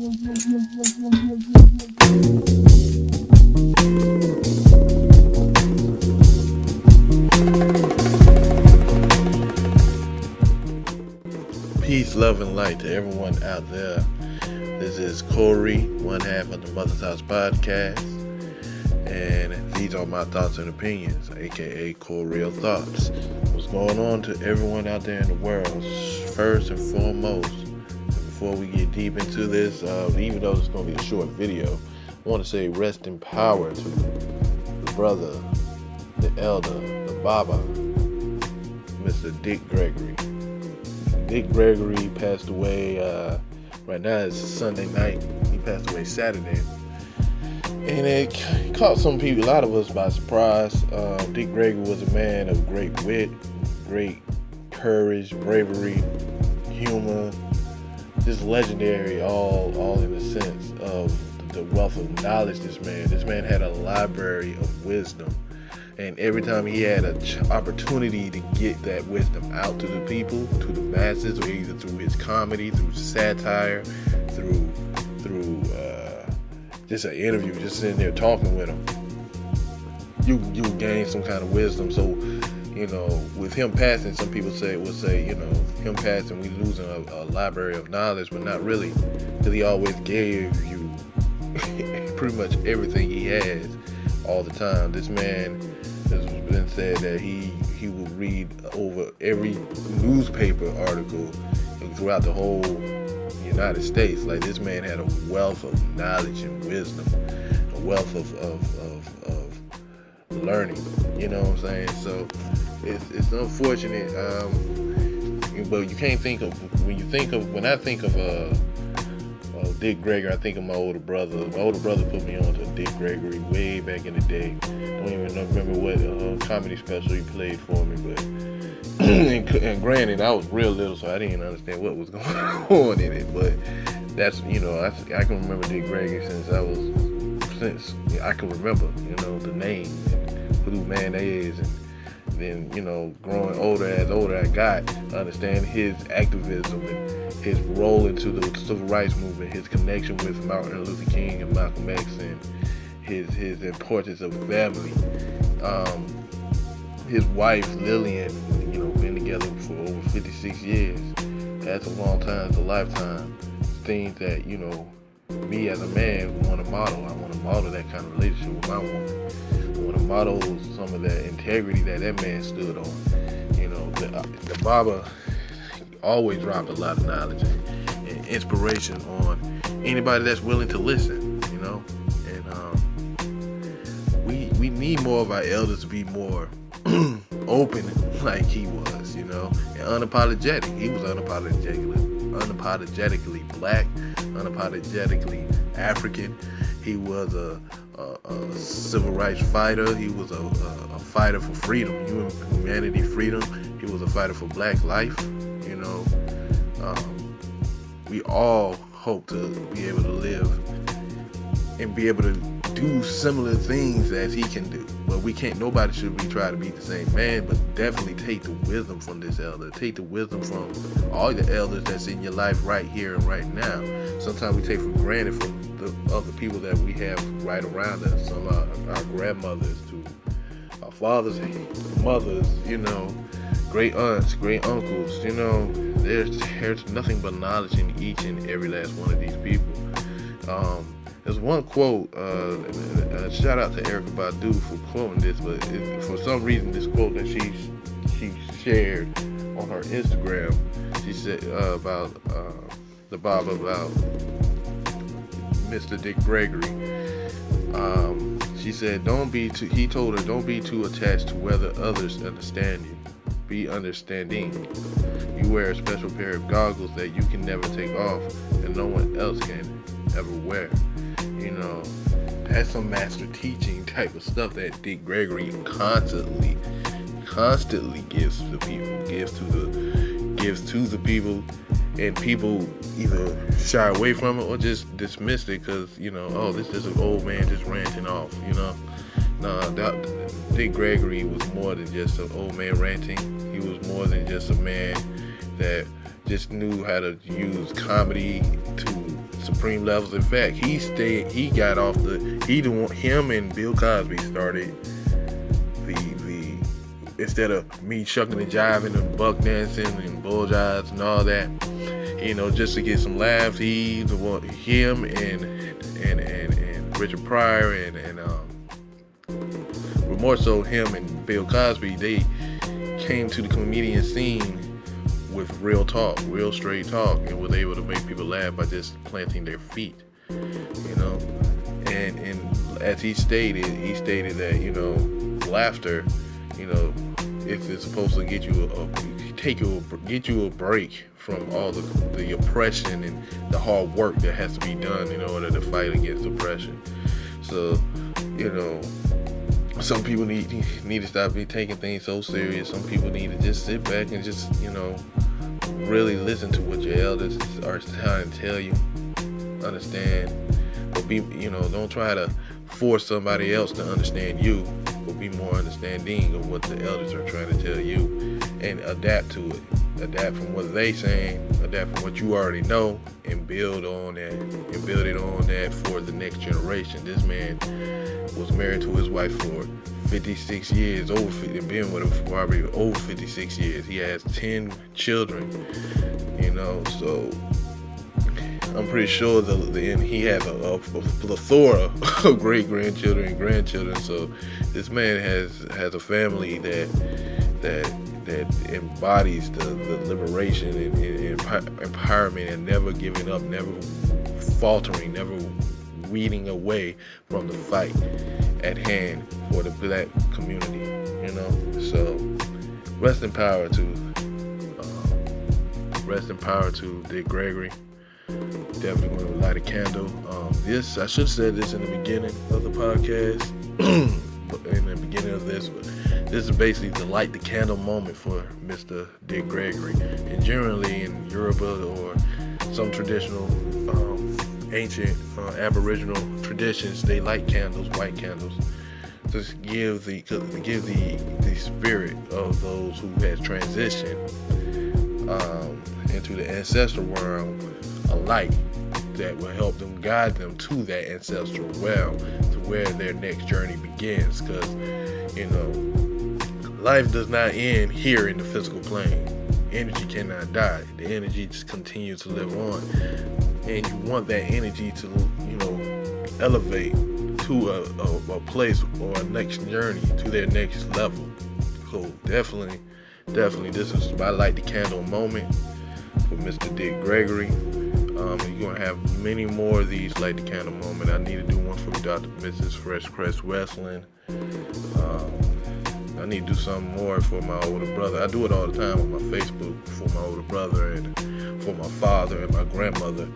Peace, love, and light to everyone out there. This is Corey, one half of the Mother's House podcast, and these are my thoughts and opinions, aka Core Real Thoughts. What's going on to everyone out there in the world? First and foremost, before we get deep into this, even though it's going to be a short video, I want to say rest in power to the brother, the elder, the Baba, Mr. Dick Gregory. Dick Gregory passed away, right now it's Sunday night. He passed away Saturday. And it caught some people, a lot of us, by surprise. Dick Gregory was a man of great wit, great courage, bravery, humor, just legendary, all in the sense of the wealth of knowledge This man had a library of wisdom. And every time he had an opportunity to get that wisdom out to the people, to the masses, or either through his comedy, through satire, through just an interview, just sitting there talking with him, you gain some kind of wisdom. So, with him passing, some people would say, him passing, we losing a library of knowledge, but not really, because he always gave you pretty much everything he has all the time. This man has been said that he will read over every newspaper article throughout the whole United States. Like, this man had a wealth of knowledge and wisdom, a wealth of learning. You know what I'm saying? So it's unfortunate, but you can't think of when I think of Dick Gregory, I think of my older brother. My older brother put me on to Dick Gregory way back in the day. Don't even remember what comedy special he played for me, but and granted, I was real little, so I didn't understand what was going on in it. But that's, I can remember Dick Gregory since I can remember, the name and who the man is, and then growing older I got, I understand his activism and his role into the civil rights movement, his connection with Martin Luther King and Malcolm X, and his importance of family. His wife Lillian, been together for over 56 years. That's a long time, it's a lifetime. Things that me as a man want to model. I want to model that kind of relationship with my woman. I want to model some of that integrity that man stood on. The Baba always dropped a lot of knowledge and inspiration on anybody that's willing to listen, and we need more of our elders to be more open like he was, and unapologetic. He was unapologetically black, unapologetically African. He was a civil rights fighter. He was a fighter for freedom, humanity, freedom. He was a fighter for black life. We all hope to be able to live and be able to do similar things as he can do. But we can't, nobody should be trying to be the same man, but definitely take the wisdom from this elder. Take the wisdom from all the elders that's in your life right here and right now. Sometimes we take for granted from the other people that we have right around us, from our grandmothers to our fathers, mothers, great aunts, great uncles. There's nothing but knowledge in each and every last one of these people. There's one quote, shout out to Erica Badu for quoting this, but for some reason this quote that she shared on her Instagram, she said about the Bible, about Mr. Dick Gregory. She said, he told her, don't be too attached to whether others understand you. Be understanding. You wear a special pair of goggles that you can never take off and no one else can ever wear. That's some master teaching type of stuff that Dick Gregory constantly gives to people, gives to the people, and people either shy away from it or just dismiss it because, this is an old man just ranting off, Dick Gregory was more than just an old man ranting. He was more than just a man that just knew how to use comedy to supreme levels. In fact, he got off him and Bill Cosby started the instead of me shucking and jiving and buck dancing and bull jives and all that, just to get some laughs. Him and Richard Pryor and but more so him and Bill Cosby, they came to the comedian scene with real talk, real straight talk, and was able to make people laugh by just planting their feet, and as he stated that, laughter, if it's supposed to get you a break from all the oppression and the hard work that has to be done in order to fight against oppression. So, some people need to stop taking things so serious. Some people need to just sit back and just, really listen to what your elders are trying to tell you. Understand, but don't try to force somebody else to understand you, but be more understanding of what the elders are trying to tell you, and adapt to it. Adapt from what they saying, adapt from what you already know, and build on that, and build it on that for the next generation. This man was married to his wife for 56 years, been with him for probably over 56 years. He has 10 children, so I'm pretty sure he has a plethora of great-grandchildren and grandchildren. So this man has a family that embodies the liberation and empowerment, and never giving up, never faltering, never weeding away from the fight at hand for the black community. So rest in power to Dick Gregory. Definitely going to light a candle. I should have said this in the beginning of the podcast, in the beginning of this, but this is basically the light the candle moment for Mr. Dick Gregory. And generally in Europe or some traditional, ancient, aboriginal traditions, they light candles, white candles, to give the spirit of those who has transitioned into the ancestral realm a light that will help them, guide them to that ancestral realm, to where their next journey begins. Because life does not end here in the physical plane. Energy cannot die. The energy just continues to live on, and you want that energy to elevate to a place or a next journey, to their next level. So definitely this is my light the candle moment for Mr. Dick Gregory. You're going to have many more of these light the candle moment. I need to do one for Dr. Mrs. Fresh Crest Wrestling. I need to do something more for my older brother. I do it all the time on my Facebook for my older brother and for my father and my grandmother.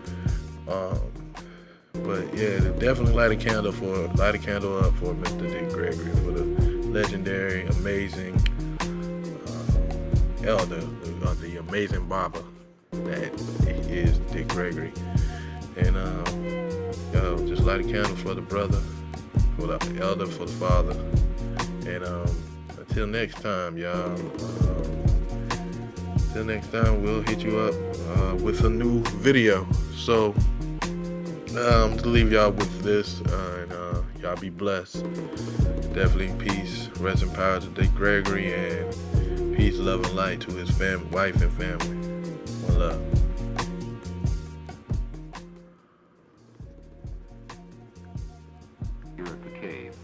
But yeah, definitely light a candle up for Mr. Dick Gregory, for the legendary, amazing elder, the amazing barber that is Dick Gregory. And just light a candle for the brother, for the elder, for the father. And until next time, y'all. Until next time, we'll hit you up with a new video. So to leave y'all with this, and y'all be blessed. Definitely peace, rest in power to Dick Gregory, and peace, love, and light to his wife and family. One love. Here at the cave,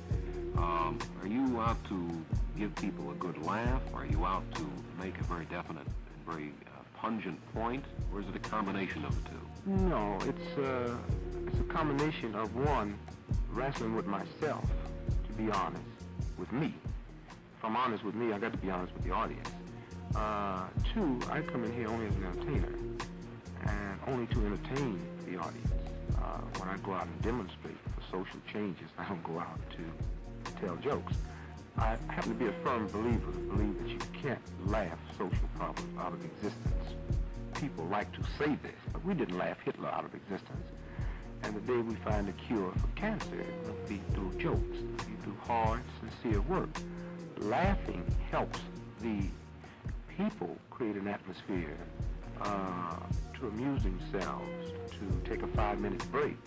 are you out to give people a good laugh? Are you out to make a very definite and very pungent point, or is it a combination of the two? No, it's a combination of, one, wrestling with myself, to be honest with me. If I'm honest with me, I got to be honest with the audience. Two, I come in here only as an entertainer, and only to entertain the audience. When I go out and demonstrate for social changes, I don't go out to tell jokes. I happen to be a firm believer, believe that you can't laugh social problems out of existence. People like to say this, but we didn't laugh Hitler out of existence. And the day we find a cure for cancer, it will be through jokes, it'll be through hard, sincere work. Laughing helps the people create an atmosphere to to amuse themselves, to take a 5-minute break.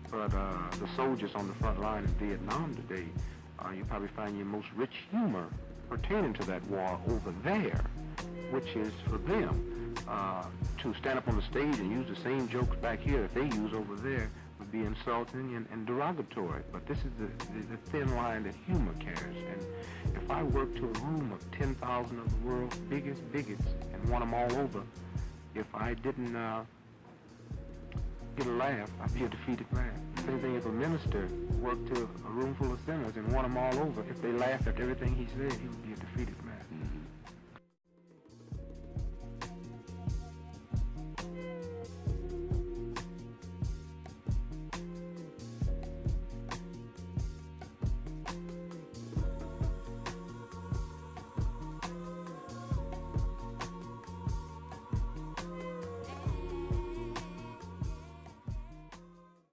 But the soldiers on the front line in Vietnam today, you probably find your most rich humor pertaining to that war over there, which is for them. To stand up on the stage and use the same jokes back here that they use over there would be insulting and derogatory. But this is the thin line that humor carries. And if I work to a room of 10,000 of the world's biggest bigots and won them all over, if I didn't get a laugh, I'd be a defeated man. Same thing if a minister worked to a room full of sinners and won them all over. If they laughed at everything he said, he would be a defeated man.